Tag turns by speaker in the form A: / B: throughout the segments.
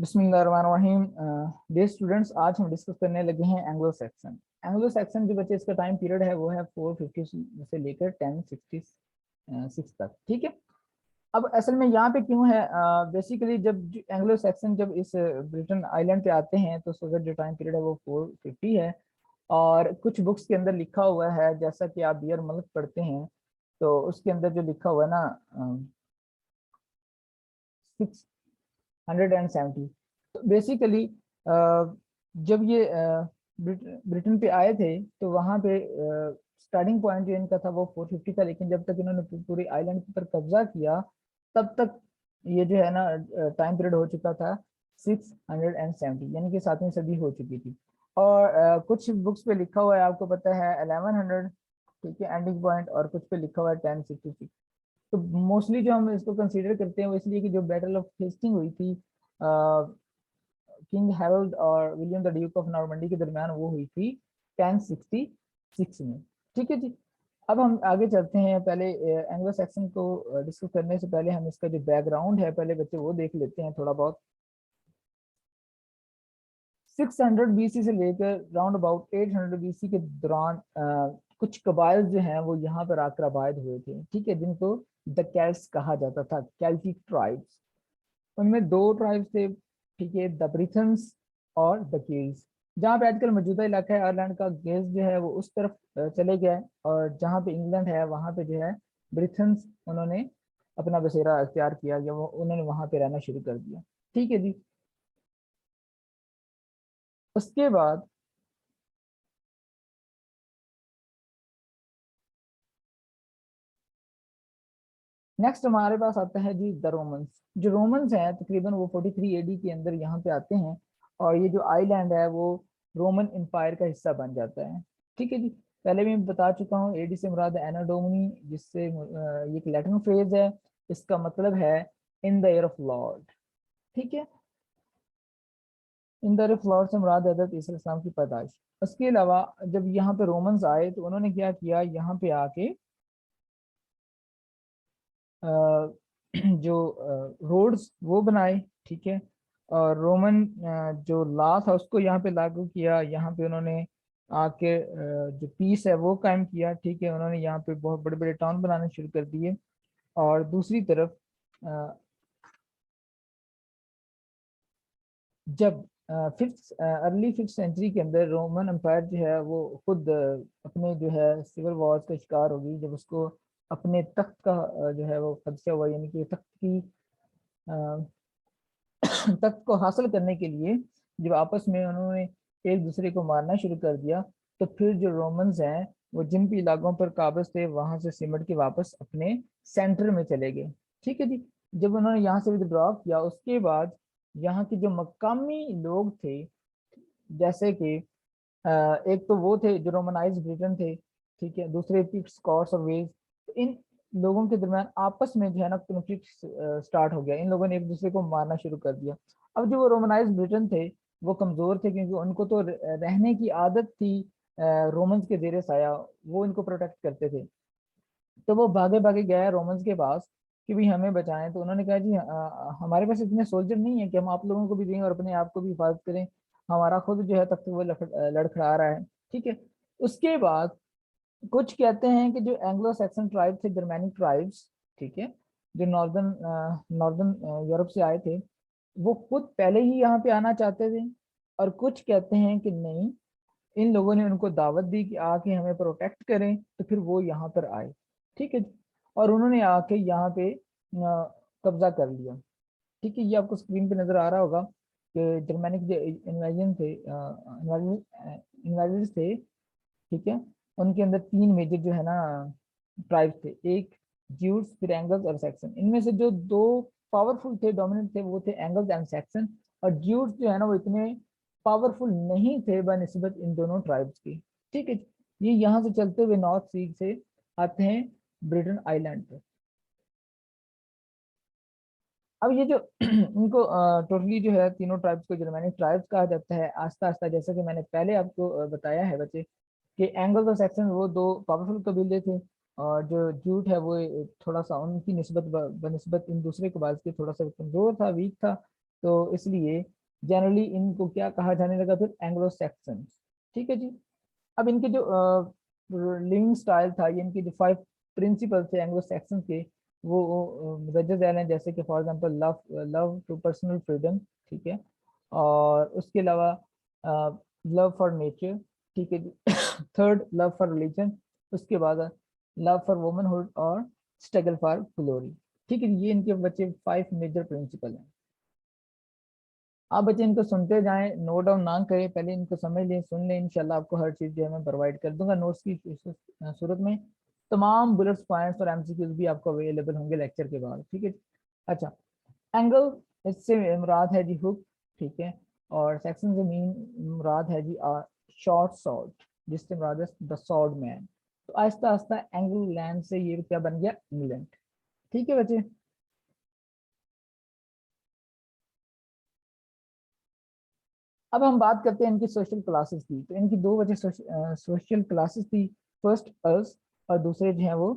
A: बिस्मिल्लाहिर्रहमानिर्रहीम। Day students, आज हम डिस्कस करने लगे हैं एंग्लो सैक्सन। एंग्लो सैक्सन जो बच्चे इसका टाइम पीरियड है वो है 450 से लेकर 1066 तक। ठीक है। अब असल में यहाँ पे क्यों है, बेसिकली जब एंग्लो सैक्सन जब इस ब्रिटेन आइलैंड पे आते हैं तो उसका जो टाइम पीरियड है वो 450 है। और कुछ बुक्स के अंदर लिखा हुआ है, जैसा कि आप बियर मल्क पढ़ते हैं तो उसके अंदर जो लिखा हुआ है ना 670। तो बेसिकली जब ये ब्रिटेन पे आए थे तो वहाँ पे स्टार्टिंग पॉइंट जो इनका था वो 450 था, लेकिन जब तक इन्होंने पूरी आइलैंड पर कब्जा किया तब तक ये जो है ना टाइम पीरियड हो चुका था 670, यानी कि 7वीं सदी हो चुकी थी। और कुछ बुक्स पे लिखा हुआ है, आपको पता है 1100, ठीक है, एंडिंग पॉइंट, और कुछ पे लिखा हुआ है 1066। तो मोस्टली जो हम इसको कंसीडर करते हैं वो इसलिए कि जो बैटल ऑफ हेस्टिंग हुई थी किंग हैरोल्ड और William the Duke of Normandy के दरमियान, वो हुई थी 1066 में। ठीक है जी। अब हम आगे चलते हैं। पहले एंग्लो सैक्सन को डिस्कस करने से पहले हम इसका जो बैकग्राउंड है पहले बच्चे वो देख लेते हैं थोड़ा बहुत। 600 बीसी से लेकर राउंड अबाउट 800 बीसी के दौरान कुछ कबाइल जो हैं वो यहाँ पर आकर आबाद हुए थे, ठीक है, जिनको द कैल्ट्स कहा जाता था, कैल्टिक ट्राइब्स। उनमें दो ट्राइब्स थे, ठीक है, द ब्रिथन्स और द गेल्स। जहाँ पे आजकल मौजूदा इलाका है आयरलैंड का, गेल्स जो है वो उस तरफ चले गए, और जहाँ पे इंग्लैंड है वहाँ पे जो है ब्रिथन्स उन्होंने अपना बसेरा अख्तियार किया, या वो उन्होंने वहाँ पे रहना शुरू कर दिया। ठीक है जी। उसके बाद नेक्स्ट हमारे पास आता है जी द रोमन्स। जो रोमन्स हैं तकरीबन वो 43 एडी के अंदर यहाँ पे आते हैं, और ये जो आइलैंड है वो रोमन एम्पायर का हिस्सा बन जाता है। ठीक है जी। पहले भी मैं बता चुका हूँ, एडी से मुराद है एना डोमिनी, जिससे ये एक लैटिन फ्रेज है। इसका मतलब है in the year of Lord. ठीक है। In the year of Lord से मुराद है हज़रत ईसा अलैहिस्सलाम की पैदाइश। उसके अलावा जब यहाँ पे रोमन्स आए तो उन्होंने क्या किया, यहाँ पे आके जो रोड्स वो बनाए, ठीक है, और रोमन जो लॉ था उसको यहाँ पे लागू किया। यहाँ पे उन्होंने आके जो पीस है वो कायम किया, ठीक है। उन्होंने यहाँ पे बहुत बड़े बड़े टाउन बनाने शुरू कर दिए। और दूसरी तरफ जब फिफ्थ अर्ली फिफ्थ सेंचुरी के अंदर रोमन एम्पायर जो है वो खुद अपने जो है सिविल वॉर्स का शिकार हो गई, जब उसको अपने तख्त का जो है वो खदशा हुआ, यानी कि तख्त की तख्त को हासिल करने के लिए जब आपस में उन्होंने एक दूसरे को मारना शुरू कर दिया, तो फिर जो रोमन्स हैं वो जिन भी इलाकों पर काबिज थे वहां से सिमट के वापस अपने सेंटर में चले गए। ठीक है जी। जब उन्होंने यहाँ से विद्रॉ किया उसके बाद यहाँ के जो मकामी लोग थे, जैसे कि एक तो वो थे जो रोमनाइज ब्रिटेन थे, ठीक है, दूसरे पिक्ट स्कॉट्स और वेल्स। इन लोगों के दरमियान आपस में जो है ना कन्फ्लिक्ट स्टार्ट हो गया, इन लोगों ने एक दूसरे को मारना शुरू कर दिया। अब जो वो रोमनाइज ब्रिटेन थे वो कमजोर थे, क्योंकि उनको तो रहने की आदत थी रोमन्स के जेर साया, वो इनको प्रोटेक्ट करते थे। तो वो भागे भागे गया रोमन्स के पास कि भाई हमें बचाएं। तो उन्होंने कहा जी हमारे पास इतने सोल्जर नहीं है कि हम आप लोगों को भी दें और अपने आप को भी हिफाजत करें, हमारा खुद जो है तख्त वो लड़खड़ा रहा है। ठीक है। उसके बाद कुछ कहते हैं कि जो एंग्लो सैक्सन ट्राइब थे, जर्मैनिक ट्राइब्स, ठीक है, जो नॉर्दर्न नॉर्दर्न यूरोप से आए थे, वो खुद पहले ही यहाँ पे आना चाहते थे। और कुछ कहते हैं कि नहीं, इन लोगों ने उनको दावत दी कि आके हमें प्रोटेक्ट करें, तो फिर वो यहाँ पर आए। ठीक है। और उन्होंने आके यहाँ पे कब्जा कर लिया। ठीक है। ये आपको स्क्रीन पे नजर आ रहा होगा कि जर्मैनिक जो इन्वेजन थे, इन्वेजर्स थे, ठीक है, उनके अंदर तीन मेजर जो है ना ट्राइब्स थे, एक ज्यूस, फिर एंगल्स और सैक्सन। इनमें से जो दो पावरफुल थे, डोमिनेंट थे, वो थे एंगल्स एंड सैक्सन। और ज्यूस जो है ना वो इतने पावरफुल नहीं थे बनिस्बत इन दोनों ट्राइब्स की। ठीक है। ये यहाँ से चलते हुए नॉर्थ सी से आते हैं ब्रिटेन आइलैंड पे। अब ये जो इनको टोटली जो है तीनों ट्राइब्स को जर्मैनिक ट्राइब्स कहा जाता है। आस्ता आस्ता, जैसा कि मैंने पहले आपको बताया है बच्चे, कि एंगल्स और सैक्सन वो दो पावरफुल कबीले थे, और जो जूट है वो थोड़ा सा उनकी निस्बत बनस्बत इन दूसरे कबाइल के थोड़ा सा कमजोर था, वीक था। तो इसलिए जनरली इनको क्या कहा जाने लगा फिर, एंग्लो सैक्सन। ठीक है जी। अब इनके जो लिविंग स्टाइल था, ये इनके जो 5 प्रिंसिपल थे एंग्लो सैक्सन के, वो रजे झैल हैं, जैसे कि for example love love to personal freedom, ठीक है, और उसके अलावा लव फॉर नेचर, ठीक है जी। थर्ड, लव फॉर रिलीजन, उसके बाद लव फॉर वुमनहुड और स्ट्रगल फॉर ग्लोरी। ठीक है, ये इनके बच्चे 5 मेजर प्रिंसिपल हैं। आप बच्चे इनको सुनते जाएं, नोट डाउन ना करें, पहले इनको समझ लें, सुन लें, इंशाल्लाह आपको हर चीज़ जो है मैं प्रोवाइड कर दूंगा नोट्स की सूरत में। तमाम बुलेट्स पॉइंट्स और एमसीक्यूज भी आपको अवेलेबल होंगे लेक्चर के बाद, ठीक है। अच्छा, एंगल, इससे मुराद है जी हुक, ठीक है, और सेक्शन से मीन मुराद है जी शॉर्ट सॉर्ड, जिससे मुराद है द सॉर्ड मैन। तो आहिस्ता आहिस्ता एंगल लैंड से ये क्या बन गया, इंग्लैंड। ठीक है बच्चे। अब हम बात करते हैं इनकी सोशल क्लासेस की। तो इनकी दो वजह सोशल क्लासेस थी, फर्स्ट अर्ल्स और दूसरे जो हैं वो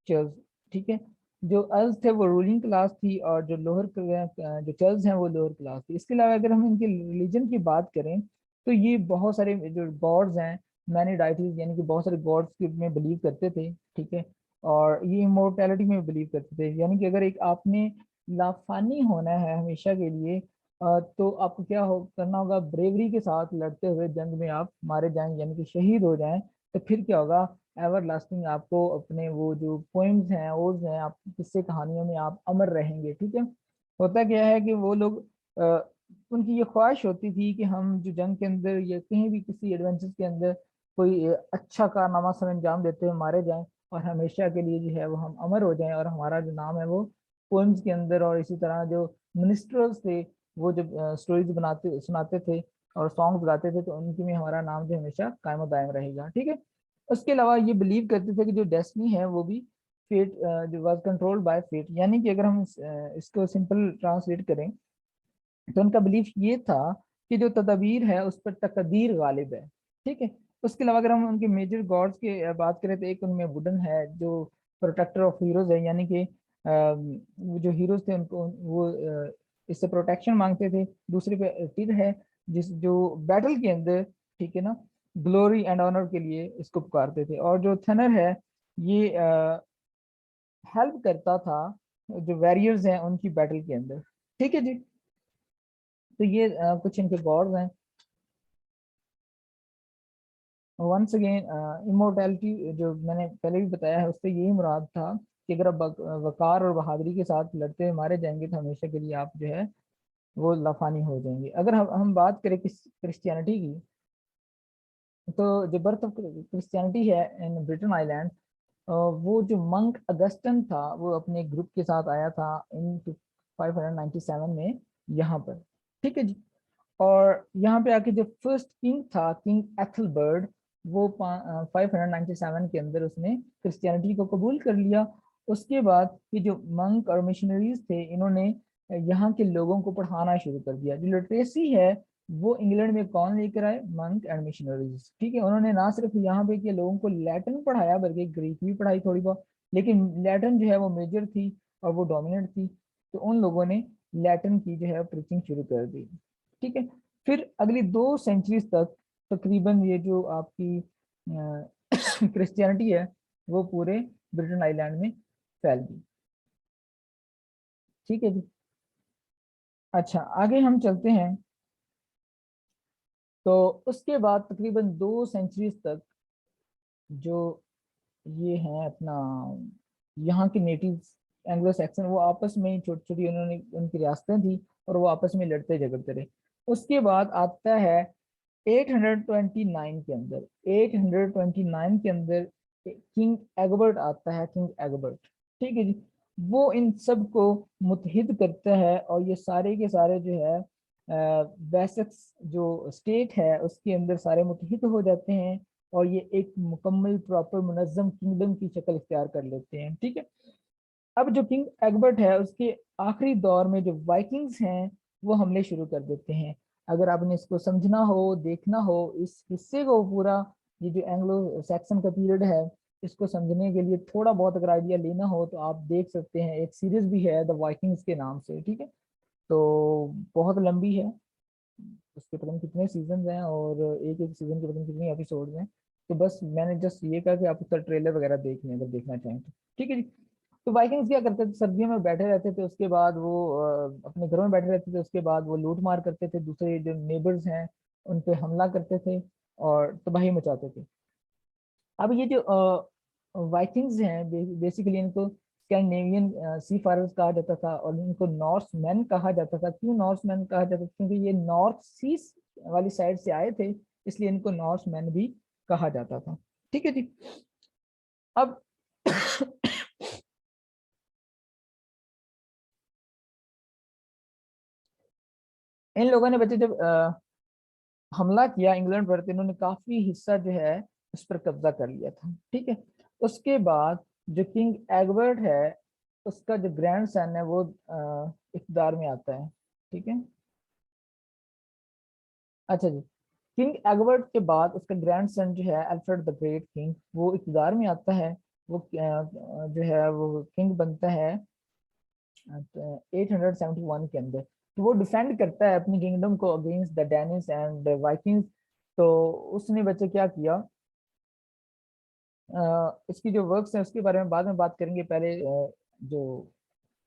A: चर्ल्स। ठीक है, जो अर्ल्स थे वो रूलिंग क्लास थी, और जो जो चर्ल्स हैं वो लोअर क्लास थी। इसके अलावा अगर हम इनके रिलीजन की बात करें, तो ये बहुत सारे जो गॉड्स हैं, मैनी डाइटीज, यानी कि बहुत सारे गॉड्स में बिलीव करते थे, ठीक है, और ये इमोर्टैलिटी में बिलीव करते थे, यानी कि अगर एक आपने लाफानी होना है हमेशा के लिए, तो आपको क्या करना होगा, ब्रेवरी के साथ लड़ते हुए जंग में आप मारे जाएं, यानी कि शहीद हो जाएं, तो फिर क्या होगा, एवर लास्टिंग आपको अपने वो जो पोइम्स हैं, ओड्स हैं, आप किस्से कहानियों में आप अमर रहेंगे। ठीक है, होता क्या है कि वो लोग उनकी ये ख्वाहिश होती थी कि हम जो जंग के अंदर या कहीं भी किसी एडवेंचर के अंदर कोई अच्छा कारनामा सर अंजाम देते हुए मारे जाएं, और हमेशा के लिए जो है वो हम अमर हो जाएं, और हमारा जो नाम है वो पोइम्स के अंदर, और इसी तरह जो मिनिस्ट्रल्स थे वो जब स्टोरीज बनाते सुनाते थे और सॉन्ग्स गाते थे, तो उनकी में हमारा नाम जो हमेशा कायम दायम रहेगा। ठीक है, उसके अलावा ये बिलीव करते थे कि जो डेस्टिनी है वो भी फेट, जो वाज कंट्रोल्ड बाय फेट, यानी कि अगर हम इसको सिंपल ट्रांसलेट करें, तो उनका बिलीफ ये था कि जो तदबीर है उस पर तकदीर गालिब है। ठीक है, उसके अलावा अगर हम उनके मेजर गॉड्स की बात करें, तो एक उनमें वुडन है जो प्रोटेक्टर ऑफ हीरोज है, यानी कि वो जो हीरोज थे उनको वो इससे प्रोटेक्शन मांगते थे। दूसरे पे तिर है, जिस जो बैटल के अंदर, ठीक है ना, ग्लोरी एंड ऑनर के लिए इसको पुकारते थे। और जो थनर है, ये हेल्प करता था जो वैरियर्स हैं उनकी बैटल के अंदर। ठीक है जी। तो ये कुछ इनके गॉड्स हैं। वंस अगेन, इमोर्टैलिटी जो मैंने पहले भी बताया है, उससे यही मुराद था कि अगर आप वकार और बहादुरी के साथ लड़ते हुए मारे जाएंगे, तो हमेशा के लिए आप जो है वो लाफानी हो जाएंगे। अगर हम बात करें क्रिश्चियनिटी की, तो जो बर्थ ऑफ क्रिश्चियनिटी है इन ब्रिटेन आइलैंड, वो जो मंक अगस्टन था, वो अपने ग्रुप के साथ आया था इन 597 में यहाँ पर। ठीक है जी। और यहाँ पे आके जो फर्स्ट किंग था, किंग एथलबर्ड, वो 597 के अंदर उसने क्रिश्चियनिटी को कबूल कर लिया। उसके बाद ये जो मंक और मिशनरीज थे, इन्होंने यहाँ के लोगों को पढ़ाना शुरू कर दिया। जो लिटरेसी है वो इंग्लैंड में कौन लेकर आए, मंक एंड मिशनरीज। ठीक है, उन्होंने ना सिर्फ यहाँ पे के लोगों को लैटिन पढ़ाया, बल्कि ग्रीक भी पढ़ाई थोड़ी बहुत, लेकिन लैटिन जो है वो मेजर थी और वो डोमिनेंट थी, तो उन लोगों ने लैटिन की जो है प्रीचिंग शुरू कर दी। ठीक है, फिर अगली 2 सेंचुरीज तक तकरीबन ये जो आपकी क्रिश्चियनिटी है वो पूरे ब्रिटेन आइलैंड में फैल गई। ठीक है जी। अच्छा, आगे हम चलते हैं। तो उसके बाद तकरीबन 2 सेंचुरीज तक जो ये हैं अपना यहाँ के नेटिव एंग्लो सैक्सन, वो आपस में ही छोटी छोटी उन्होंने उनकी रियासतें थी, और वो आपस में लड़ते झगड़ते रहे। उसके बाद आता है 829 के अंदर, 829 के अंदर किंग एगबर्ट आता है, किंग एगबर्ट। ठीक है जी। वो इन सब को मुत्हिद करता है, और ये सारे के सारे जो है वेसेक्स जो स्टेट है उसके अंदर सारे मुत्हिद हो जाते हैं, और ये एक मुकम्मल प्रॉपर मुनज़्ज़म किंगडम की शक्ल इख्तियार कर लेते हैं। ठीक है, अब जो किंग एगबर्ट है उसके आखिरी दौर में जो वाइकिंग्स हैं वो हमले शुरू कर देते हैं। अगर आपने इसको समझना हो, देखना हो, इस हिस्से को पूरा, ये जो एंग्लो सैक्सन का पीरियड है, इसको समझने के लिए थोड़ा बहुत अगर आइडिया लेना हो, तो आप देख सकते हैं, एक सीरीज भी है द वाइकिंग्स के नाम से। ठीक है, تو बहुत लंबी है, उसके पता नहीं कितने सीजन हैं और एक एक सीजन के पता नहीं कितने एपिसोड हैं। तो बस मैंने जस्ट ये कहा कि आप उसका ट्रेलर वगैरह देख लें अगर देखना चाहें तो, ठीक है जी। तो वाइकिंग्स क्या करते थे, सर्दियों में बैठे रहते थे, उसके बाद वो अपने घरों में बैठे रहते थे, उसके बाद वो लूट मार करते थे, दूसरे जो नेबर्स हैं उन पे हमला करते थे और तबाही मचाते थे। अब ये जो वाइकिंग्स हैं, बेसिकली इनको स्कैंडिनेवियन सी फारर्स कहा जाता था और इनको नॉर्थ मैन कहा जाता था। क्यों नॉर्थ मैन कहा जाता था? क्योंकि ये नॉर्थ सी वाली साइड से आए थे, इसलिए इनको नॉर्थ मैन भी कहा जाता था। ठीक है जी। अब इन लोगों ने बच्चे जब हमला किया इंग्लैंड पर, तो इन्होंने काफी हिस्सा जो है उस पर कब्जा कर लिया था। ठीक है। उसके बाद जो किंग एडवर्ड है, उसका जो ग्रैंड सन है वो इक़्तिदार में आता है। ठीक है। अच्छा जी। किंग एडवर्ड के बाद उसका ग्रैंड सन जो है अल्फ्रेड द ग्रेट किंग, वो इक़्तिदार में आता है। वो जो है वो किंग बनता है 871 के अंदर। तो वो डिफेंड करता है अपनी किंगडम को against the Danes and Vikings. तो उसने बच्चे क्या किया, इसकी जो वर्क्स हैं उसके बारे में बाद में बात करेंगे, पहले जो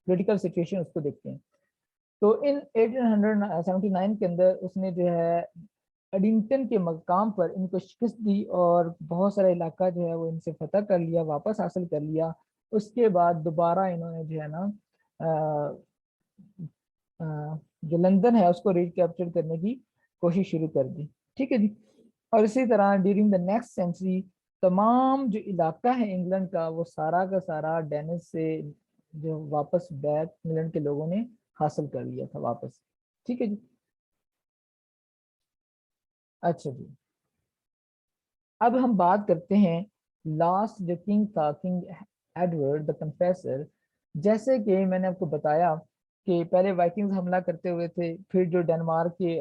A: पॉलिटिकल सिचुएशन उसको देखते हैं। तो इन 1879 के अंदर उसने जो है एडिंगटन के मकाम पर इनको शिकस्त दी और बहुत सारा इलाका जो है वो इनसे फतह कर लिया, वापस हासिल कर लिया। उसके बाद दोबारा इन्होंने जो है ना अ, जो लंदन है उसको रिकैप्चर करने की कोशिश शुरू कर दी। ठीक है जी। और इसी तरह ड्यूरिंग द नेक्स्ट सेंचुरी तमाम जो इलाका है इंग्लैंड का वो सारा का सारा डेनिस से जो वापस बैक इंग्लैंड के लोगों ने हासिल कर लिया था वापस। ठीक है जी। अच्छा जी। अब हम बात करते हैं लास्ट जो किंग था, किंग एडवर्ड द कन्फेसर। जैसे कि मैंने आपको बताया कि पहले वाइकिंग्स हमला करते हुए थे, फिर जो डेनमार्क के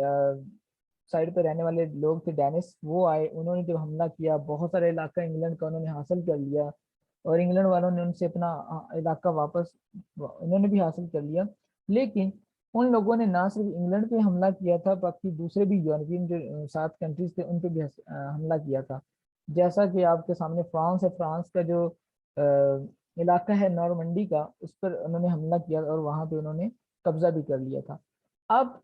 A: साइड पे रहने वाले लोग थे डेनिस, वो आए, उन्होंने जब हमला किया बहुत सारा इलाका इंग्लैंड का उन्होंने हासिल कर लिया और इंग्लैंड वालों ने उनसे अपना इलाका वापस उन्होंने भी हासिल कर लिया। लेकिन उन लोगों ने ना सिर्फ इंग्लैंड पे हमला किया था बल्कि दूसरे भी यूरोपियन जो 7 कंट्रीज थे उन पे भी हमला किया था। जैसा कि आपके सामने फ्रांस है, फ्रांस का जो इलाका है नॉर्मंडी का, उस पर उन्होंने हमला किया और वहां पे उन्होंने कब्जा भी कर लिया था। अब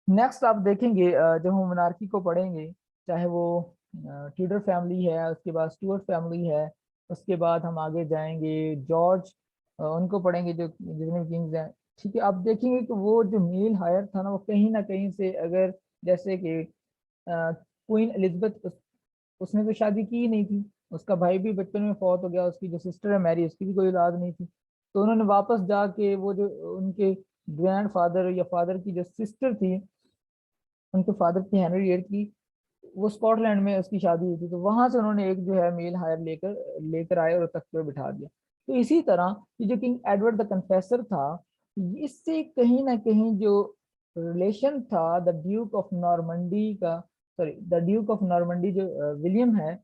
A: नेक्स्ट आप देखेंगे जब हम मोनार्की को पढ़ेंगे, चाहे वो ट्यूडर फैमिली है, उसके बाद स्टुअर्ट फैमिली है, उसके बाद हम आगे जाएंगे जॉर्ज, उनको पढ़ेंगे जो जितने किंग्स हैं। ठीक है। आप देखेंगे कि वो जो मील हायर था ना, वो कहीं ना कहीं से, अगर जैसे कि क्वीन एलिजाबेथ उसने तो शादी की ही नहीं थी, उसका भाई भी बचपन में फौत हो गया, उसकी जो सिस्टर है मैरी उसकी भी कोई औलाद नहीं थी। तो उन्होंने वापस जाके वो जो उनके ग्रैंड फादर या फादर की जो सिस्टर थी, उनके फादर की हेनरी की, वो स्कॉटलैंड में उसकी शादी हुई थी, तो वहां से उन्होंने एक जो है मेल हायर लेकर लेकर आए और तख्त पे बिठा दिया। तो इसी तरह ये जो किंग एडवर्ड द कन्फेसर था, इससे कहीं ना कहीं जो रिलेशन था द ड्यूक ऑफ नॉर्मंडी का, sorry the Duke of Normandy जो विलियम है,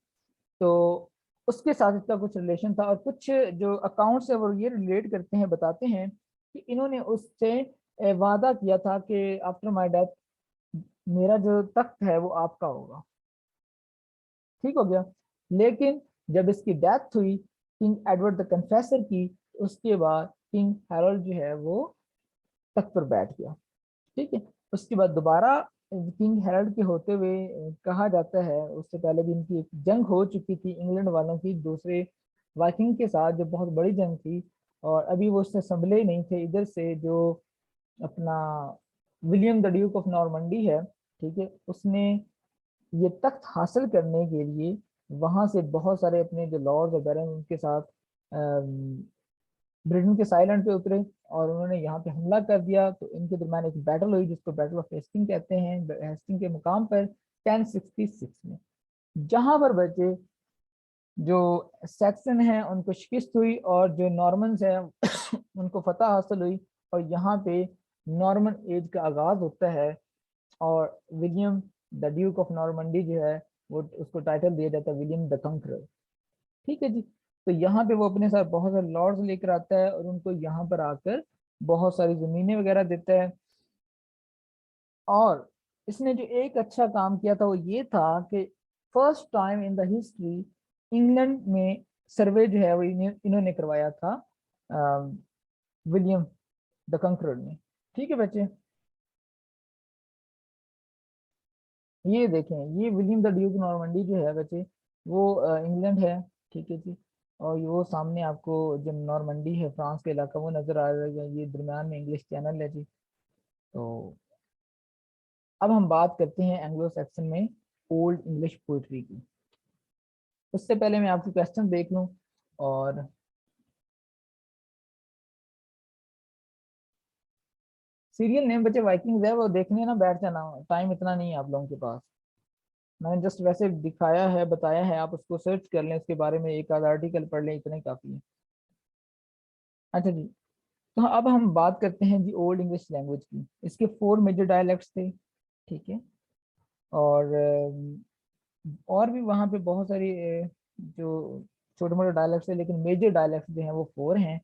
A: तो उसके साथ इसका कुछ रिलेशन था। और कुछ जो अकाउंट्स है वो ये रिलेट करते हैं, बताते हैं कि इन्होंने उससे वादा किया था कि आफ्टर माय डेथ मेरा जो तख्त है वो आपका होगा। ठीक हो गया। लेकिन जब इसकी डेथ हुई किंग एडवर्ड द कन्फेसर की, उसके बाद किंग हैरोल्ड जो है वो तख्त पर बैठ गया। ठीक है। उसके बाद दोबारा किंग हेरल्ड के होते हुए कहा जाता है, उससे पहले भी इनकी एक जंग हो चुकी थी इंग्लैंड वालों की दूसरे वाइकिंग के साथ, जो बहुत बड़ी जंग थी, और अभी वो उससे संभले ही नहीं थे। इधर से जो अपना William the Duke of Normandy है, ठीक है, उसने ये तख्त हासिल करने के लिए वहां से बहुत सारे अपने जो लॉर्ड्स वगैरह हैं उनके साथ ब्रिटेन के साइलैंड पे उतरे और उन्होंने यहाँ पे हमला कर दिया। तो इनके दरम्यान एक बैटल हुई जिसको बैटल ऑफ हेस्टिंग कहते हैं, हेस्टिंग के मुकाम पर 1066 में, जहां पर बचे जो सैक्सन हैं उनको शिकस्त हुई और जो नॉर्मन्स हैं उनको फतह हासिल हुई। और यहाँ पे नॉर्मन एज का आगाज होता है और William the Duke of Normandy जो है वो उसको टाइटल दिया जाता है विलियम द कंकरर। ठीक है जी। तो यहाँ पे वो अपने साथ बहुत सारे लॉर्ड्स लेकर आता है और उनको यहाँ पर आकर بہت ساری زمینیں وغیرہ دیتا ہے. اور اس نے جو ایک اچھا کام کیا تھا وہ یہ تھا کہ first time in the history England میں سروے جو ہے وہ انہوں نے کروایا تھا ولیم دا کنکرر نے. ٹھیک ہے بچے, یہ دیکھیں یہ ولیم دا ڈیوک نارمنڈی جو ہے بچے وہ انگلینڈ ہے. ٹھیک ہے جی, اور وہ سامنے آپ کو جو نارمنڈی ہے فرانس کا علاقہ وہ نظر آ رہا ہے, یہ درمیان میں انگلش چینل ہے جی. تو اب ہم بات کرتے ہیں اینگلو سیکسن میں اولڈ انگلش پوئٹری کی. اس سے پہلے میں آپ کی کوشچن دیکھ لوں. اور سیریل نیم بچے وائکنگز ہے, وہ دیکھنے نا بیٹھ جانا, ٹائم اتنا نہیں ہے آپ لوگوں کے پاس. میں نے جسٹ ویسے دکھایا ہے, بتایا ہے, آپ اس کو سرچ کر لیں, اس کے بارے میں ایک آدھ آرٹیکل پڑھ لیں, اتنا ہی کافی ہے. اچھا جی, تو اب ہم بات کرتے ہیں جی اولڈ انگلش لینگویج کی. اس کے 4 میجر ڈائلیکٹس تھے. ٹھیک ہے, اور بھی وہاں پہ بہت ساری جو چھوٹے موٹے ڈائلیکٹس ہیں, لیکن میجر ڈائلیکٹس جو ہیں وہ 4 ہیں.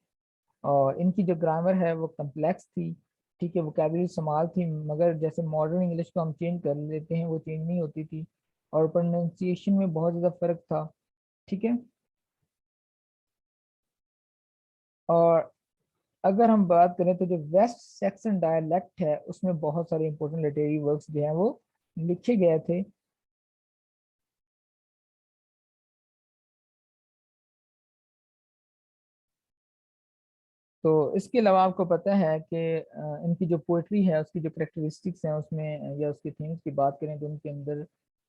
A: اور ان کی جو گرامر ہے وہ کمپلیکس تھی. ٹھیک ہے, ووکیبلری سمال تھی, مگر جیسے ماڈرن انگلش کو ہم چینج کر لیتے ہیں وہ چینج نہیں ہوتی تھی. اور پروننسیشن میں بہت زیادہ فرق تھا. ٹھیک ہے, اور اگر ہم بات کریں تو جو ویسٹ سیکسن ڈائلیکٹ ہے اس میں بہت سارے امپورٹنٹ لٹریری ورکس جو ہیں وہ لکھے گئے تھے. تو اس کے علاوہ آپ کو پتہ ہے کہ ان کی جو پوئٹری ہے اس کی جو کریکٹرسٹکس ہیں اس میں, یا اس کی تھیمس کی بات کریں تو ان کے اندر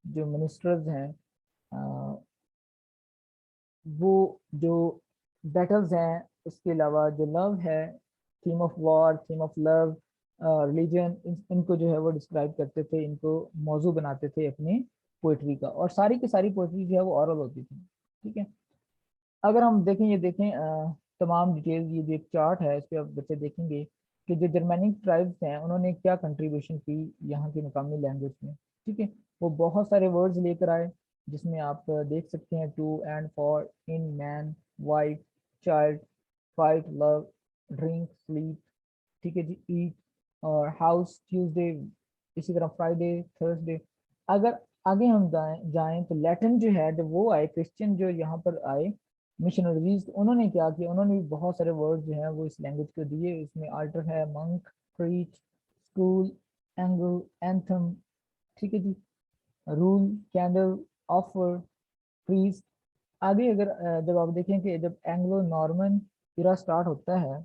A: جو منسٹرز ہیں وہ جو بیٹلز ہیں, اس کے علاوہ جو لو ہے, theme of war, theme of love, religion, ان کو جو ہے وہ ڈسکرائب کرتے تھے, ان کو موضوع بناتے تھے اپنی پوئٹری کا. اور ساری کی ساری پوئٹری جو ہے وہ اورل ہوتی تھی. ٹھیک ہے, اگر ہم دیکھیں, یہ دیکھیں تمام ڈیٹیل, یہ جو ایک چارٹ ہے اس پہ آپ بچے دیکھیں گے کہ جو جرمینک ٹرائبس ہیں انہوں نے کیا کنٹریبیوشن کی یہاں کی مقامی لینگویج میں. ٹھیک ہے, وہ بہت سارے ورڈز لے کر آئے, جس میں آپ دیکھ سکتے ہیں to and, for, in, man, wife, child, fight, love, drink, sleep. ٹھیک ہے جی, ایٹ, اور ہاؤس, ٹیوزڈے, اسی طرح فرائیڈے, تھرسڈے. اگر آگے ہم جائیں تو لیٹن جو ہے, جب وہ آئے کرسچن جو یہاں پر آئے مشنریز, انہوں نے کیا کیا, انہوں نے بھی بہت سارے ورڈ جو ہیں وہ اس لینگویج کو دیے. اس میں آلٹر ہے, Munk, preach, school, angle, anthem. ٹھیک ہے جی, رول, کینڈل, آفر, پریز. آگے اگر جب آپ دیکھیں کہ جب اینگلو نارمن ایرا سٹارٹ ہوتا ہے,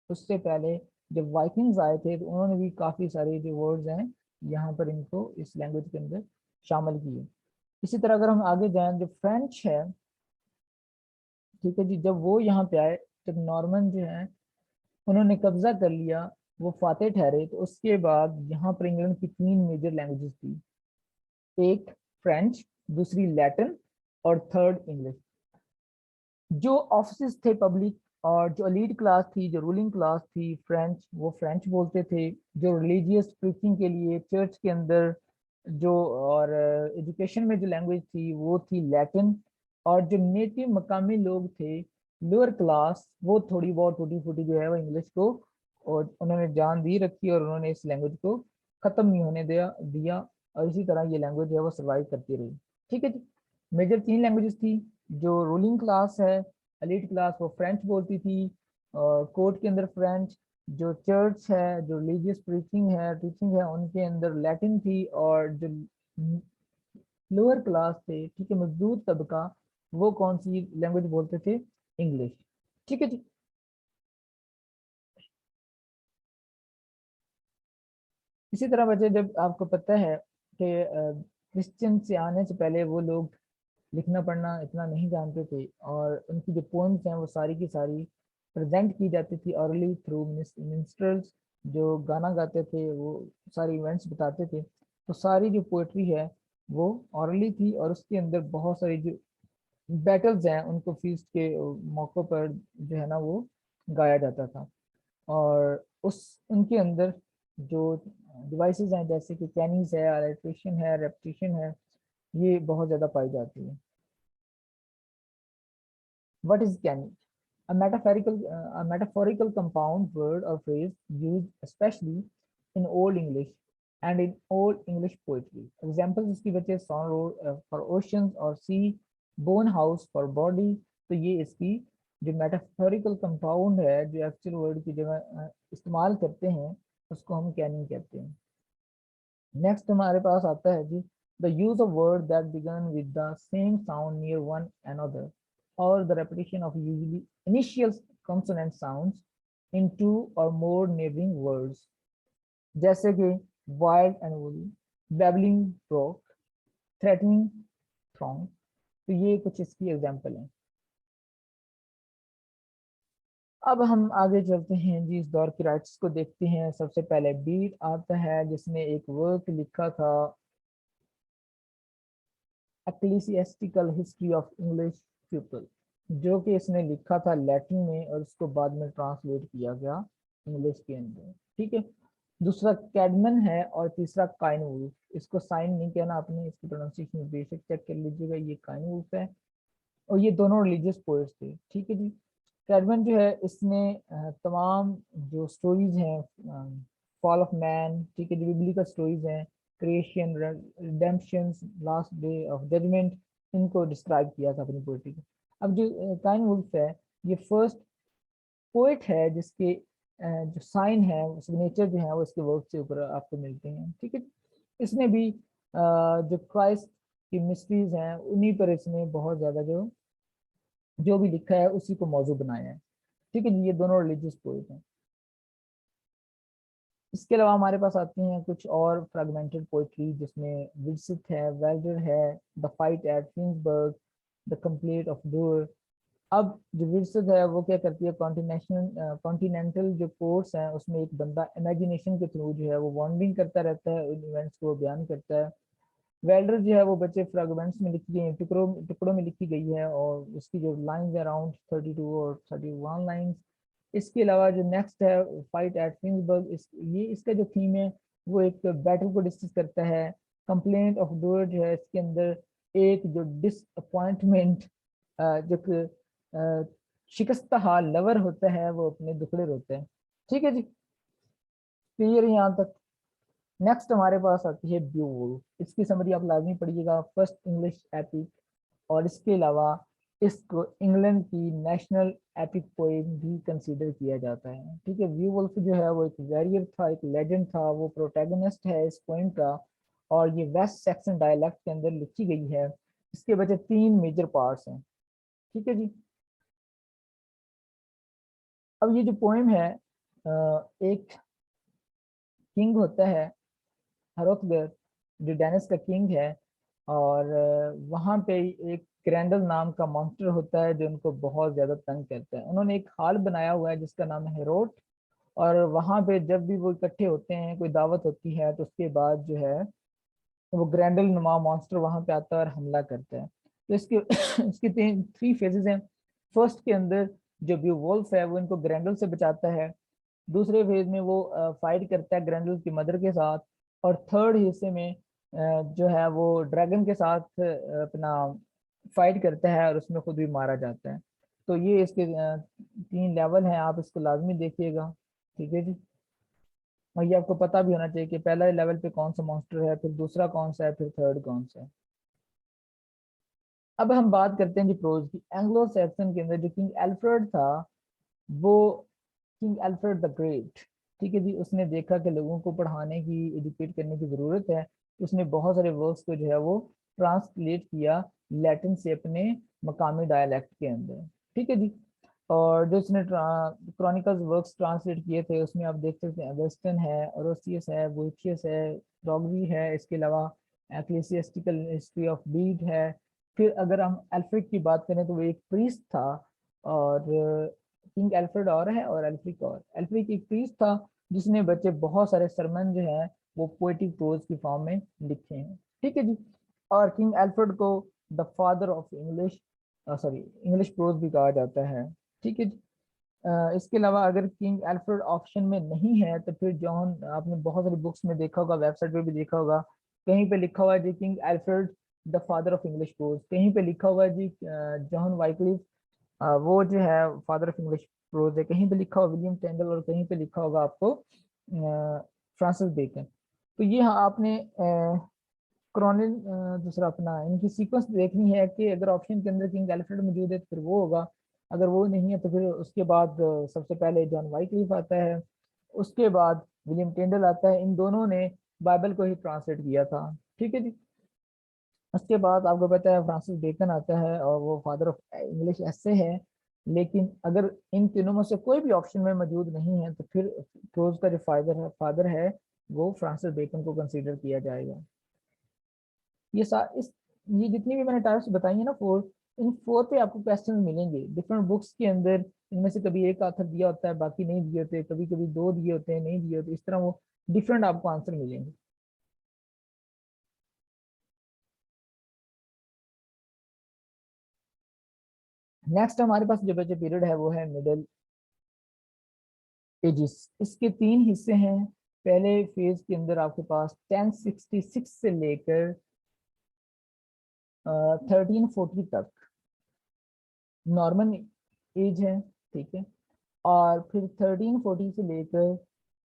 A: اس سے پہلے جب وائکنگز آئے تھے تو انہوں نے بھی کافی سارے جو ورڈز ہیں یہاں پر ان کو اس لینگویج کے اندر شامل کیے. اسی طرح اگر ہم آگے جائیں, جو فرینچ ہے, ٹھیک ہے جی, جب وہ یہاں پہ آئے, جب نارمن جو ہیں انہوں نے قبضہ کر لیا, وہ فاتح ٹھہرے, تو اس کے بعد یہاں پر انگلینڈ کی 3 میجر لینگویجز تھی. ایک فرینچ, دوسری لیٹن, اور تھرڈ انگلش. جو آفیسز تھے پبلک, اور جو لیڈ کلاس تھی, جو رولنگ کلاس تھی فرینچ, وہ فرینچ بولتے تھے. جو ریلیجیس پریچنگ کے لیے چرچ کے اندر جو, اور ایجوکیشن میں جو لینگویج تھی وہ تھی لیٹن. اور جو نیٹو مقامی لوگ تھے لوور کلاس, وہ تھوڑی بہت ٹوٹی پھوٹی جو ہے وہ انگلش کو اور انہوں نے جان دی رکھی, اور انہوں نے اس لینگویج کو ختم نہیں ہونے دیا. اور اسی طرح یہ لینگویج ہے وہ سروائیو کرتی رہی. ٹھیک ہے جی, میجر 3 لینگویجز تھی. جو رولنگ کلاس ہے, ایلیٹ کلاس, وہ فرینچ بولتی تھی, اور کورٹ کے اندر فرینچ. جو چرچ ہے, جو ریلیجیس پریچنگ ہے, ٹیچنگ ہے, ان کے اندر لیٹن تھی. اور جو لوور کلاس تھے, ٹھیک ہے, مزدور طبقہ, وہ کون سی لینگویج بولتے تھے, انگلش. ٹھیک ہے جی, اسی طرح بچے جب آپ کو پتہ ہے کہ کرسچن سے آنے سے پہلے وہ لوگ لکھنا پڑھنا اتنا نہیں جانتے تھے, اور ان کی جو پوئمس ہیں وہ ساری کی ساری پریزنٹ کی جاتی تھی اورلی تھرو منسٹرلس, جو گانا گاتے تھے, وہ ساری ایونٹس بتاتے تھے. تو ساری جو پوئٹری ہے وہ اورلی تھی, اور اس کے اندر بہت ساری جو بیٹلز ہیں ان کو فیسٹ کے موقع پر جو ہے نا وہ گایا جاتا تھا. اور ان کے اندر جو ڈیوائسز ہیں جیسے کہ کینیز ہے, الیٹریشن ہے, ریپٹیشن ہے, یہ بہت زیادہ پائی جاتی ہے. What is Kenny? A metaphorical compound word or phrase used especially in Old English and in Old English poetry. Examples इसकी बचे song road for oceans और sea, bone house for body. तो ये इसकी जो metaphorical compound है, जो actual word की जगह इस्तेमाल करते हैं, उसको हम कैनिंग कहते हैं. नेक्स्ट हमारे पास आता है जी the use of words that begin with the same sound near one another or the repetition of usually initial consonant sounds in two or more neighboring words जैसे कि wild and woolly, babbling brook, threatening throng. तो ये कुछ इसकी example है. अब हम आगे चलते हैं जी, इस दौर की राइट्स को देखते हैं. सबसे पहले बीट आता है जिसने एक वर्क लिखा था Ecclesiastical History of English People, जो कि इसने लिखा था लैटिन में और उसको बाद में ट्रांसलेट किया गया इंग्लिश के अंदर. ठीक है. दूसरा कैडमन है और तीसरा काइनवुल्फ. इसको साइन नहीं कहना आपने, इसकी प्रोनाउंसिएशन बेशक चेक कर लीजिएगा. ये काइनवुल्फ है और ये दोनों रिलीजियस पोएट्स थे. ठीक है जी. कैडमन जो है इसने तमाम जो स्टोरीज हैं फॉल ऑफ मैन, ठीक है, जो बिब्लिकल स्टोरीज हैं, creation, redemption, last day of judgement, इनको डिस्क्राइब किया था अपनी पोएट्री को. अब जो काइन वुल्फ है ये फर्स्ट पोएट है जिसके जो साइन है, सिग्नेचर जो है वो इसके वर्क से ऊपर आपको मिलते हैं. ठीक है. इसने भी जो क्राइस्ट की मिस्ट्रीज हैं उन्हीं पर इसने बहुत ज़्यादा जो भी लिखा है उसी को मौजू बनाया है. ठीक है जी. ये दोनों रिलीजियस पोएट हैं. इसके अलावा हमारे पास आती हैं कुछ और फ्रेगमेंटेड पोइट्री जिसमें विल्सित है, वेल्डर है, the fight eight फिंसबर्ग, the complete of door. अब जो विल्सित है वो क्या करती है, कॉन्टिनेंटल जो पोर्ट्स हैं उसमें एक बंदा इमेजिनेशन के थ्रू जो है वो वॉन्डरिंग करता रहता है, उन इवेंट्स को बयान करता है. वेल्डर जो है वो बच्चे फ्रेगमेंट्स में लिखी गई है, टुकड़ों में लिखी गई है और उसकी जो लाइंस अराउंड 32 और 31 लाइंस. इसके अलावा जो नेक्स्ट है फाइट एट फिंसबर्ग, ये इसका जो थीम है वो एक बैटल को डिस्कस करता है. कंप्लेंट ऑफ डोर जो है इसके अंदर एक जो डिसअपॉइंटमेंट, जो शिकस्त हाल लवर होता है वो अपने दुखड़े रोते हैं. ठीक है जी. क्लियर है यहाँ तक. नेक्स्ट हमारे पास आती है ब्यूवुल्फ. इसकी समरी आप लाजमी पढ़िएगा, फर्स्ट इंग्लिश एपिक, और इसके अलावा इसको इंग्लैंड की नेशनल एपिक पोएम भी कंसीडर किया जाता है. ठीक है. ब्यूवुल्फ जो है वो एक वॉरियर था, एक लेजेंड था, वो प्रोटैगनिस्ट है इस पोएम का और ये वेस्ट सैक्सन डायलेक्ट के अंदर लिखी गई है. इसके वजह 3 मेजर पार्ट्स हैं. ठीक है जी. अब ये जो पोएम है एक किंग होता है हरोथगर, जो डेनिस का किंग है, और वहाँ पे एक ग्रैंडल नाम का मॉन्स्टर होता है जो उनको बहुत ज़्यादा तंग करता है. उन्होंने एक हाल बनाया हुआ है जिसका नाम है हेरोट, और वहाँ पे जब भी वो इकट्ठे होते हैं, कोई दावत होती है, तो उसके बाद जो है वो ग्रैंडल नुमा मॉन्स्टर वहाँ पे आता है और हमला करता है. तो इसके इसके 3 फेजेस हैं. फर्स्ट के अंदर जो ब्यूवुल्फ है वो इनको ग्रैंडल से बचाता है. दूसरे फेज में वो फाइट करता है ग्रैंडल की मदर के साथ. और थर्ड हिस्से में जो है वो ड्रैगन के साथ अपना फाइट करता है और उसमें खुद भी मारा जाता है. तो ये इसके 3 लेवल हैं, आप इसको लाजमी देखिएगा. ठीक है जी. और ये आपको पता भी होना चाहिए कि पहला लेवल पे कौन सा मॉन्स्टर है, फिर दूसरा कौन सा है, फिर थर्ड कौन सा है. अब हम बात करते हैं जी प्रोज की. एंग्लो सैक्सन के अंदर जो किंग एल्फ्रेड था, वो किंग एल्फ्रेड द ग्रेट, ठीक है जी, उसने देखा कि लोगों को पढ़ाने की, एजुकेट करने की ज़रूरत है. उसने बहुत सारे वर्क्स को जो है वो ट्रांसलेट किया लैटिन से अपने मकामी डायलेक्ट के अंदर. ठीक है जी. और जो उसने क्रॉनिकल्स वर्क्स ट्रांसलेट किए थे उसमें आप देख सकते हैं अगस्टन है, ओरोसियस है, बोइथियस है, रॉगवी है. इसके अलावा एक्लेसियास्टिकल हिस्ट्री ऑफ बीट है. फिर अगर हम एल्फ्रिक की बात करें तो वो एक प्रीस्ट था, और किंग एल्फ्रेड और है और एल्फ्रिक और. एल्फ्रिक एक प्रीस्ट था जिसने बच्चे बहुत सारे सरमन जो हैं वो पोएटिक प्रोज की फॉर्म में लिखे हैं. ठीक है जी. और किंग एल्फ्रेड को the father of English English pros भी कहा जाता है. ठीक है जी. इसके अलावा अगर किंग एल्फ्रेड ऑप्शन में नहीं है तो फिर जॉन, आपने बहुत सारी बुक्स में देखा होगा, वेबसाइट पे भी देखा होगा, कहीं पे लिखा हुआ है जी King Alfred the father of English prose, कहीं पे लिखा हुआ है जी जॉन वाइक्लिफ वो जो है फादर ऑफ इंग्लिश प्रोज है, कहीं पे लिखा होगा विलियम टेंडल और कहीं पे लिखा होगा आपको फ्रांसिस बेकन। तो ये हाँ आपने क्रॉनिल दूसरा अपना इनकी सीक्वेंस देखनी है कि अगर ऑप्शन के अंदर किंग एल्फ्रेड मौजूद है तो फिर वो होगा, अगर वो नहीं है तो फिर उसके बाद सबसे पहले जॉन वाइक्लिफ आता है, उसके बाद विलियम टेंडल आता है। इन दोनों ने बाइबल को ही ट्रांसलेट किया था, ठीक है जी। उसके बाद आपको पता है फ्रांसिस बेकन आता है और वो फादर ऑफ इंग्लिश ऐसे है। लेकिन अगर इन तीनों में से कोई भी ऑप्शन में मौजूद नहीं है तो फिर प्रोज का जो फादर है वो फ्रांसिस बेकन को कंसीडर किया जाएगा। इस ये जितनी भी मैंने टाइप्स बताई है ना फोर, इन फोर पे आपको क्वेश्चन मिलेंगे डिफरेंट बुक्स के अंदर। इनमें से कभी एक आंसर दिया होता है, बाकी नहीं दिए होते, कभी कभी दो दिए होते हैं, नहीं दिए होते, इस तरह वो डिफरेंट आपको आंसर मिलेंगे। नेक्स्ट हमारे पास जो बचे पीरियड है वो है मिडिल एजिस। इसके तीन हिस्से हैं। पहले फेज के अंदर आपके पास 1066 से लेकर 1340 तक नॉर्मन एज है, ठीक है। और फिर 1340 से लेकर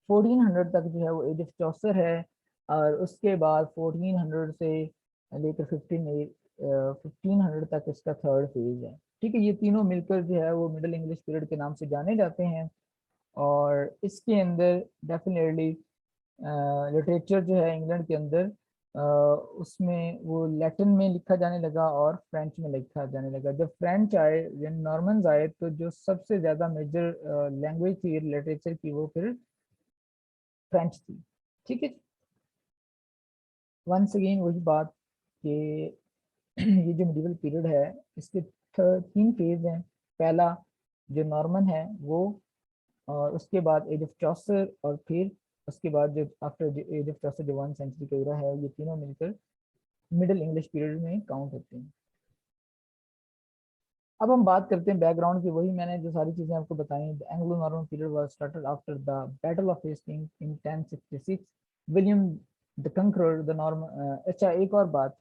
A: 1400 तक जो है वो एज ऑफ चौसर है। और उसके बाद 1400 से लेकर 1500 तक इसका थर्ड फेज है, ठीक है। ये तीनों मिलकर जो है वो मिडिल इंग्लिश पीरियड के नाम से जाने जाते हैं। और इसके अंदर डेफिनेटली लिटरेचर जो है इंग्लैंड के अंदर उसमें वो लैटिन में लिखा जाने लगा और फ्रेंच में लिखा जाने लगा। जब फ्रेंच आए, जब नॉर्मन्स आए, तो जो सबसे ज़्यादा मेजर लैंग्वेज थी लिटरेचर की वो फिर फ्रेंच थी, ठीक है। वंस अगेन वही बात कि ये जो मिडिवल पीरियड है इसके तीन फेज हैं। पहला जो नॉर्मन है वो, और उसके बाद एज ऑफ चौसर, और फिर उसके बाद जो आफ्टर एज ऑफ चौसर जो 1 सेंचुरी का एरा है, ये तीनों मिलकर मिडिल इंग्लिश पीरियड में काउंट होते हैं। अब हम बात करते हैं बैकग्राउंड की। वही मैंने जो सारी चीजें आपको बताई। Anglo Norman period was started after the battle of Hasting in 1066। William the Conqueror the Norman. अच्छा एक और बात,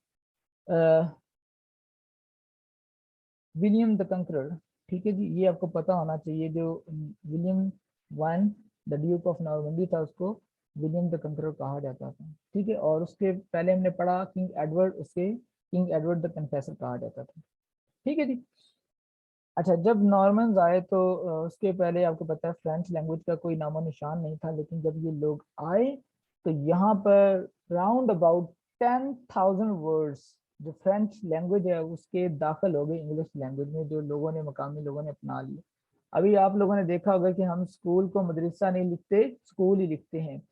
A: विलियम द कंकरर, ठीक है जी, ये आपको पता होना चाहिए। जो William one the Duke of Normandy था उसको विलियम द कंकरर कहा जाता था, ठीक है। और उसके पहले हमने पढ़ा किंग एडवर्ड, उसके किंग एडवर्ड द कन्फेसर कहा जाता था, ठीक है जी। अच्छा जब नॉर्मन्स आए तो उसके पहले आपको पता है फ्रेंच लैंग्वेज का कोई नामो निशान नहीं था। लेकिन जब ये लोग आए तो यहाँ पर राउंड अबाउट 10,000 वर्ड्स जो फ्रेंच लैंग्वेज है उसके दाखिल हो गए इंग्लिश लैंग्वेज में, जो लोगों ने मकामी लोगों ने अपना लिया। अभी आप लोगों ने देखा होगा कि हम स्कूल को मदरसा नहीं लिखते, स्कूल ही लिखते हैं।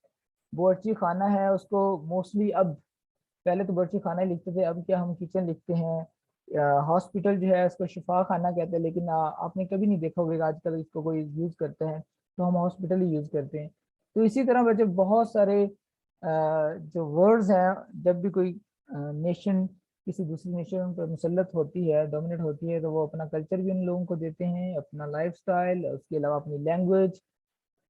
A: बावर्ची खाना है उसको मोस्टली अब, पहले तो बावर्ची खाना ही लिखते थे, अब क्या हम किचन लिखते हैं। हॉस्पिटल जो है उसको शिफा खाना कहते हैं, लेकिन आपने कभी नहीं देखा होगा आजकल इसको कोई यूज करता है, तो हम हॉस्पिटल ही यूज करते हैं। तो इसी तरह बच्चे बहुत सारे जो वर्ड्स हैं, जब भी कोई नेशन किसी दूसरी नेशन पर मुसलत होती है, डोमिनेट होती है, तो वो अपना कल्चर भी उन लोगों को देते हैं, अपना लाइफ स्टाइल, उसके अलावा अपनी लैंग्वेज,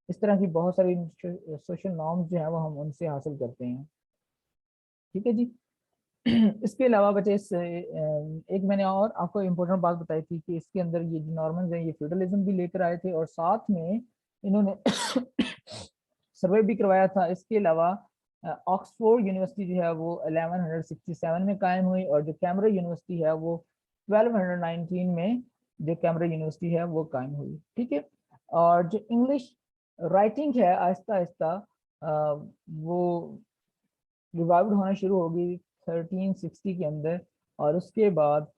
A: इस तरह की बहुत सारी सोशल नॉर्म्स जो है वो हम उनसे हासिल करते हैं, ठीक है जी। इसके अलावा बच्चे एक मैंने और आपको इम्पोर्टेंट बात बताई थी कि इसके अंदर ये जो नॉर्मन्स हैं ये फ्यूडलिज्म भी लेकर आए थे, और साथ में इन्होंने सर्वे भी करवाया था। इसके अलावा ऑक्सफोर्ड यूनिवर्सिटी जो है वो 1167 में कायम हुई, और जो कैमरा यूनिवर्सिटी है वो 1219 में जो कैमरा यूनिवर्सिटी है वो कायम हुई, ठीक है। और जो इंग्लिश राइटिंग है आहिस्ता आहिस्ता वो रिवाइव्ड होना शुरू होगी 1360 के अंदर। और उसके बाद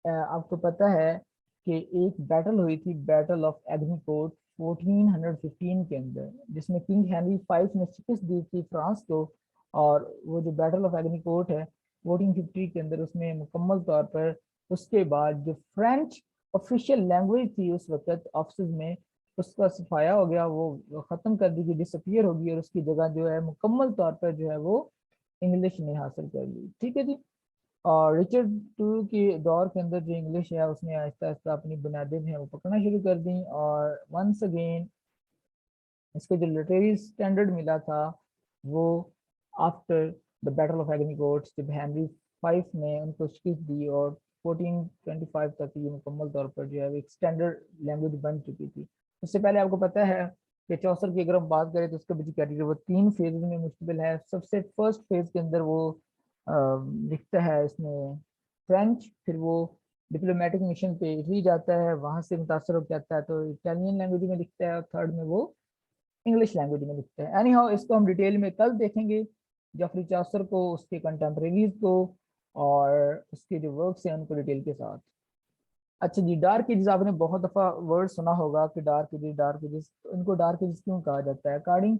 A: आपको पता है कि एक बैटल हुई थी, बैटल ऑफ एग्नीकोर्ट 1415 के अंदर, जिसमें किंग हेनरी फाइव ने शिकस्त दी थी फ्रांस को। और वो जो बैटल ऑफ एग्नीकोर्ट है 1450 के अंदर, उसमें मुकम्मल तौर पर उसके बाद जो फ्रेंच ऑफिशियल लैंग्वेज थी उस वक्त ऑफिस में, उसका सफाया हो गया, वो ख़त्म कर दी गई, डिसअपियर होगी, और उसकी जगह जो है मुकम्मल तौर पर जो है वो इंग्लिश ने हासिल कर ली, ठीक है जी। और रिचर्ड टू के दौर के अंदर जो इंग्लिश है उसने आहिस्ता आहिस्ता अपनी बुनियादें हैं वो पकड़ना शुरू कर दी। और वंस अगेन इसको जो लिटरेरी स्टैंडर्ड मिला था वो आफ्टर द बैटल ऑफ एग्नीकोर्ट, जब हेनरी फाइव ने उनको शिकस्त दी और 1425 तक ये मुकम्मल तौर पर जो है एक स्टैंडर्ड लैंग्वेज बन चुकी थी। उससे पहले आपको पता है कि चौसर की अगर हम बात करें तो उसका कैटेगरी वो 3 फेज में मुश्तमिल है। सबसे फर्स्ट फेज के अंदर वो लिखता है इसमें फ्रेंच, फिर वो डिप्लोमेटिक मिशन पे इटली जाता है, वहां से मुतासर होकर आता है तो इटालियन लैंग्वेज में लिखता है, और थर्ड में वो इंग्लिश लैंग्वेज में लिखता है। एनी हाउ इसको हम डिटेल में कल देखेंगे, जेफरी चौसर को, उसके कंटेम्प्रेरीज को, और उसके जो वर्क्स हैं उनको डिटेल के साथ। अच्छा जी, डार्क एजेस आपने बहुत दफा वर्ड सुना होगा कि डार्क एजेस, इनको डार्क एजेस क्यों कहा जाता है? अकॉर्डिंग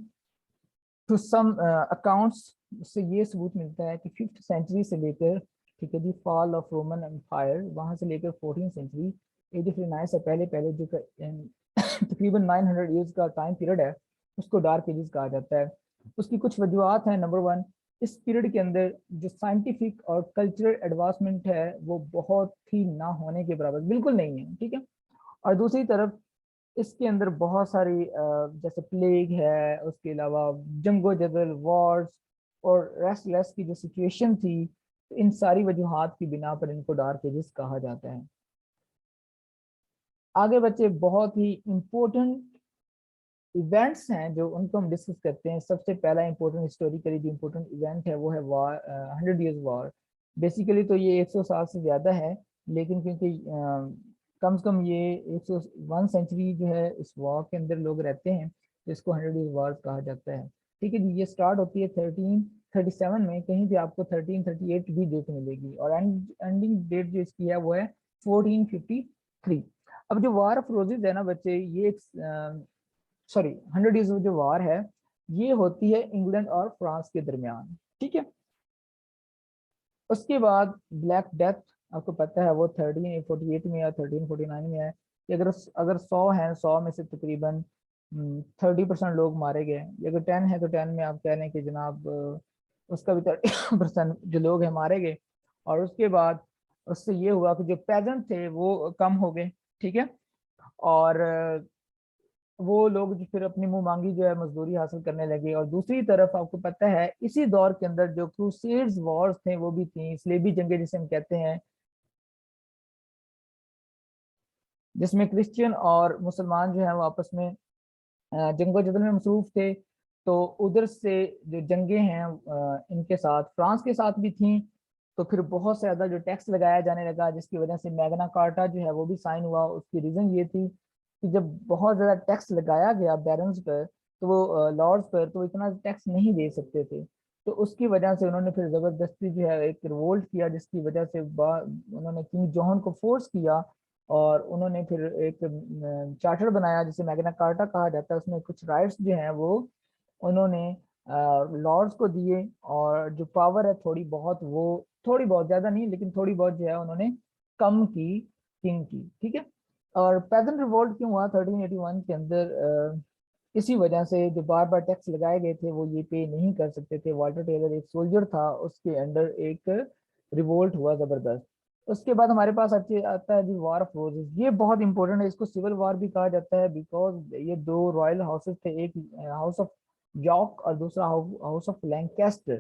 A: टू सम अकाउंट्स से ये सबूत मिलता है कि 5th सेंचुरी से लेकर, ठीक है जी, फॉल ऑफ रोमन एम्पायर, वहां से लेकर 14th सेंचुरी, एज ऑफ रिनाइंस से पहले पहले जो तकरीबन 900 ईयर्स का टाइम पीरियड है, उसको डार्क एजेस कहा जाता है। उसकी कुछ वजूहत हैं। नंबर 1, इस पीरियड के अंदर जो साइंटिफिक और कल्चरल एडवांसमेंट है वो बहुत ही ना होने के बराबर, बिल्कुल नहीं है, ठीक है। और दूसरी तरफ इसके अंदर बहुत सारी जैसे प्लेग है, उसके अलावा जंगो जदल, वॉर्स और रेस्टलेस की जो सिचुएशन थी, इन सारी वजूहात की बिना पर इनको डार्क एजेस कहा जाता है। आगे बच्चे बहुत ही इम्पोर्टेंट इवेंट्स हैं जो उनको हम डिस्कस करते हैं। सबसे पहला इंपॉर्टेंट हिस्टोरिकली जो इम्पोर्टेंट इवेंट है वो है वार, 100 ईयर्स वॉर। बेसिकली तो ये 100 साल से ज़्यादा है, लेकिन क्योंकि कम से कम ये 101 सेंचुरी जो है इस वॉर के अंदर लोग रहते हैं, तो इसको 100 ईयर्स वॉर कहा जाता है। ठीक है जी, ये स्टार्ट होती है 1337 में, कहीं भी आपको 1338 भी डेट मिलेगी, और एंडिंग डेट जो इसकी है वो है 1453। अब जो वार ऑफ रोजेज है ना बच्चे, ये एक सॉरी 100 ईयर्स जो वार है ये होती है इंग्लैंड और फ्रांस के दरमियान, ठीक है। उसके बाद ब्लैक डेथ, आपको पता है वो 1348 में या 1349 में है कि अगर 100 हैं, 100 में से तकरीबन 30% लोग मारे गए। अगर 10 है तो 10 में आप कह लें कि जनाब उसका भी 30% जो लोग हैं मारे गए। और उसके बाद उससे ये हुआ कि जो पेजेंट थे वो कम हो गए, ठीक है। और वो लोग जो फिर अपनी मुंह मांगी जो है मजदूरी हासिल करने लगे। और दूसरी तरफ आपको पता है इसी दौर के अंदर जो क्रूसेड्स वॉर्स थे वो भी थी, इस्लामी जंगें जिसे हम कहते हैं, जिसमें क्रिश्चियन और मुसलमान जो है वो आपस में जंगो जदल में मसरूफ थे। तो उधर से जो जंगें हैं इनके साथ, फ्रांस के साथ भी थी। तो फिर बहुत से ज़्यादा जो टैक्स लगाया जाने लगा, जिसकी वजह से मैग्ना कार्टा जो है वो भी साइन हुआ। उसकी रीज़न ये थी कि जब बहुत ज़्यादा टैक्स लगाया गया बैरन्स पर, तो वो लॉर्ड्स पर, तो इतना टैक्स नहीं दे सकते थे। तो उसकी वजह से उन्होंने फिर ज़बरदस्ती जो है एक रिवोल्ट किया, जिसकी वजह से उन्होंने किंग जॉन को फोर्स किया, और उन्होंने फिर एक चार्टर बनाया जिसे मैग्ना कार्टा कहा जाता है। उसमें कुछ राइट्स जो हैं वो उन्होंने लॉर्ड्स को दिए, और जो पावर है थोड़ी बहुत, वो थोड़ी बहुत, ज़्यादा नहीं लेकिन थोड़ी बहुत जो है उन्होंने कम की किंग की, ठीक है। और पेजेंट रिवोल्ट क्यों हुआ 1381 के अंदर? इसी वजह से जो बार बार टैक्स लगाए गए थे वो ये पे नहीं कर सकते थे। वाल्टर टेलर एक सोल्जर था, उसके अंडर एक रिवोल्ट हुआ जबरदस्त। उसके बाद हमारे पास आता है जी वार ऑफ रोजेस। ये बहुत इंपॉर्टेंट है, इसको सिविल वार भी कहा जाता है, बिकॉज ये दो रॉयल हाउसेस थे, एक हाउस ऑफ यॉर्क और दूसरा हाउस ऑफ लैंकेस्टर,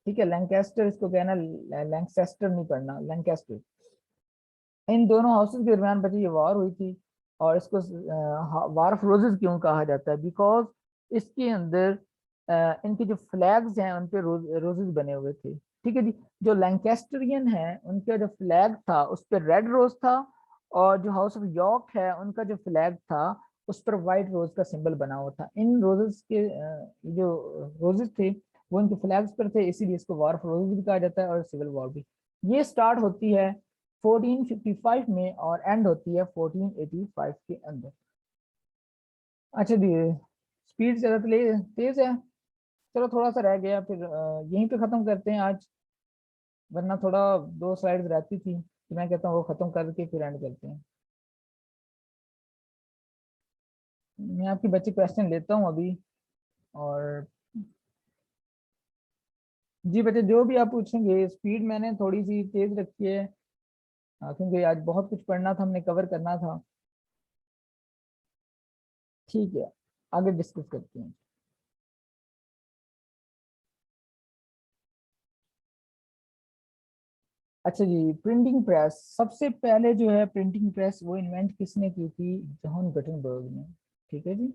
A: ठीक है। लैंकेस्टर इसको कहना, लैंकेस्टर नहीं पढ़ना, लैंकेस्टर। इन दोनों हाउसेस के दरमियान बची ये वार हुई थी। और इसको वार ऑफ रोजेस क्यों कहा जाता है? बिकॉज इसके अंदर इनके जो फ्लैग्स हैं उन पे रोजेस बने हुए थे, ठीक है जी। जो लैंकेस्टरियन है उनका जो फ्लैग था उस पर रेड रोज था, और जो हाउस ऑफ यॉर्क है उनका जो फ्लैग था उस पर व्हाइट रोज का सिंबल बना हुआ था। इन रोजेस के जो रोजेस थे वो इनके फ्लैग्स पर थे, इसीलिए इसको वार ऑफ रोजेस भी कहा जाता है, और सिविल वॉर भी। ये स्टार्ट होती है 1455 में और एंड होती है 1485 के अंदर। अच्छा जी, स्पीड ज़्यादा तेज है। चलो थोड़ा सा रह गया, फिर यहीं पे ख़त्म करते हैं आज, वरना थोड़ा 2 स्लाइड्स रहती थी, तो मैं कहता हूँ वो ख़त्म करके फिर एंड करते हैं। मैं आपके बच्चे क्वेश्चन लेता हूँ अभी। और जी बच्चे जो भी आप पूछेंगे, स्पीड मैंने थोड़ी सी तेज रखी है, क्योंकि आज बहुत कुछ पढ़ना था, हमने कवर करना था। ठीक है, आगे डिस्कस करते हैं। अच्छा जी, प्रिंटिंग प्रेस, सबसे पहले जो है प्रिंटिंग प्रेस वो इन्वेंट किसने की थी? जॉन गटनबर्ग ने। ठीक है जी।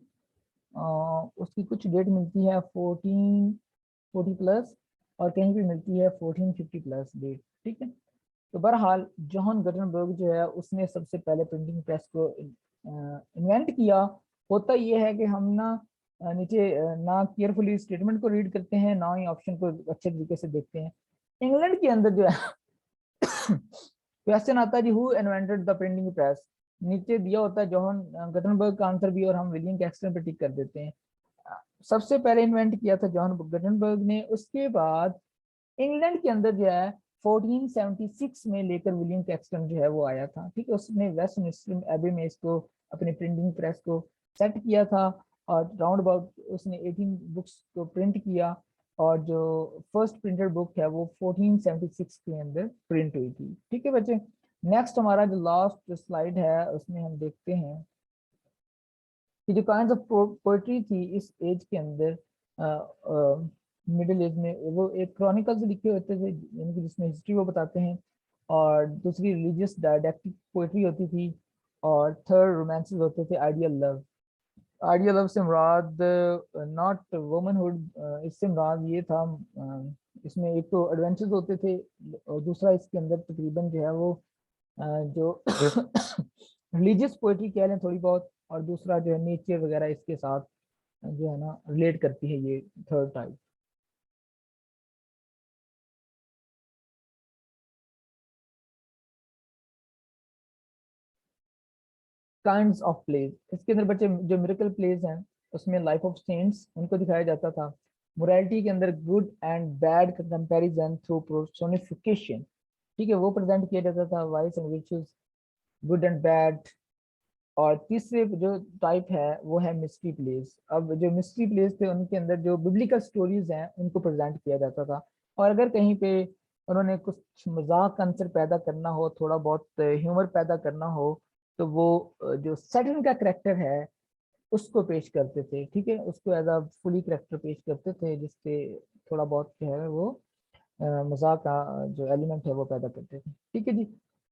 A: उसकी कुछ डेट मिलती है 1440 प्लस, और कहीं भी मिलती है 1450 प्लस डेट। ठीक है। तो बहरहाल जॉन गटनबर्ग जो है उसने सबसे पहले प्रिंटिंग प्रेस को इन्वेंट किया। होता यह है कि हम ना नीचे ना केयरफुली स्टेटमेंट को रीड करते हैं, ना ही ऑप्शन को अच्छे तरीके से देखते हैं। इंग्लैंड के अंदर जो है क्वेश्चन आता है जी, who invented the printing press. नीचे दिया होता है जॉन गटनबर्ग का आंसर भी, और हम विलियम कैक्सटन पे टिक कर देते हैं। सबसे पहले इन्वेंट किया था जॉन गटनबर्ग ने। उसके बाद इंग्लैंड के अंदर जो है 1476 में लेकर विलियम कैक्सटन जो है वो आया था। ठीक है। उसने वेस्टमिंस्टर एबी में इसको अपने प्रिंटिंग प्रेस को सेट किया था, और राउंड अबाउट उसने 18 बुक्स को प्रिंट किया, और जो फर्स्ट प्रिंटेड बुक है वो 1476 के अंदर प्रिंट हुई थी। ठीक है बच्चे। नेक्स्ट हमारा जो लास्ट स्लाइड है उसमें हम देखते हैं कि जो काइंड ऑफ पोइट्री थी इस एज के अंदर, मिडिल एज में, वो एक क्रॉनिकल्स लिखे होते थे, यानी कि जिसमें हिस्ट्री वो बताते हैं, और दूसरी रिलीजियस डायडेक्टिक पोइट्री होती थी, और थर्ड रोमांसेस होते थे। आइडियल लव, आइडियल लव से मुराद नॉट वुमनहुड, इससे मुराद ये था, इसमें एक तो एडवेंचर्स होते थे, और दूसरा इसके अंदर तकरीबन जो है वो जो रिलीजियस पोइट्री कह लें थोड़ी बहुत, और दूसरा जो है नेचर वगैरह इसके साथ जो है ना रिलेट करती है, ये third type. Kinds of plays, इसके अंदर बच्चे जो मिरेकल प्लेज हैं उसमें लाइफ ऑफ सेंट्स उनको दिखाया जाता था। मोरालिटी के अंदर गुड एंड बैड का कंपैरिजन थ्रू पर्सोनिफिकेशन। ठीक है, वो प्रेजेंट किया जाता था, vice and virtues, good and bad. और तीसरे जो टाइप है वो है मिस्ट्री प्लेस। अब जो मिस्ट्री प्लेस थे उनके अंदर जो बिब्लिकल स्टोरीज हैं उनको प्रेजेंट किया जाता था, और अगर कहीं पे उन्होंने कुछ मजाक का आंसर पैदा करना हो, थोड़ा बहुत ह्यूमर पैदा करना हो, तो वो जो सैटर्न का करेक्टर है उसको पेश करते थे। ठीक है, उसको एज अ फुली करेक्टर पेश करते थे, जिससे थोड़ा बहुत जो है वो मजाक का जो एलिमेंट है वो पैदा करते थे। ठीक है जी,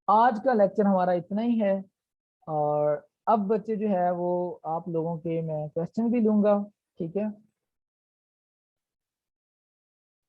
A: आज का लेक्चर हमारा इतना ही है। और अब बच्चे जो है वो आप लोगों के मैं क्वेश्चन भी लूंगा। ठीक है।